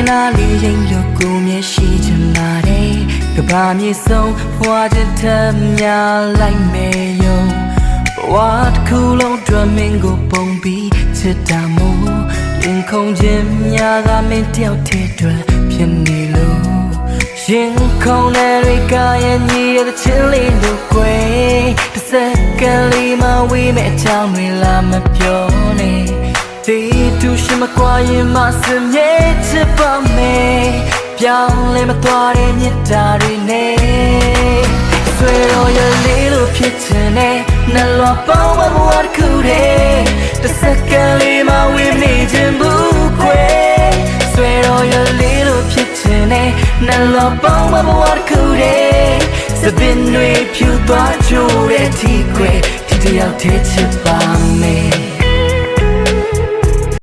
နာလေးရိမ်လို့ကိုမျက်ရှိချင်ပါတယ်ကဘာမြေဆုံးဘွားတဲ့ထမြလိုက်မယ်ယုံဘဝတစ်ခုလုံးအတွက်မင်းကိုပုံပြီးချစ်တာမို့ရင်ခုန်ခြင်းများကမင်းတယောက်တည်းအတွက်ဖြစ်နေလို့ရင်ခုန်တဲ့တွေကရဲ့ညီရဲ့ချစ်လေးလို့ကွယ်တစ်စက္ကန့်လေးမှဝေးမဲ့အကြောင်းတွေလာမပြောနဲ့ဒီတူရှိမကွာရင်မစမြဲချစ်ပါမယ်ပြောင်းလဲမသွားတဲ့မြတ်တာတွေနဲ့ဆွေတော်ရလေးလို့ဖြစ်ချင်တဲ့နှလောပေါင်းမဘဝတစ်ခုတည်းတစ်စက္ကန့်လေးမှဝေးနေခြင်းဘူးခွဲဆွေတော်ရလေးလို့ဖြစ်ချင်တဲ့နှလောပေါင်းမဘဝတစ်ခုတည်းစပင်တွေဖြူသွားကြိုးတဲ့ထီခွဲဒီတယောက်တည်းချစ်ပါမယ်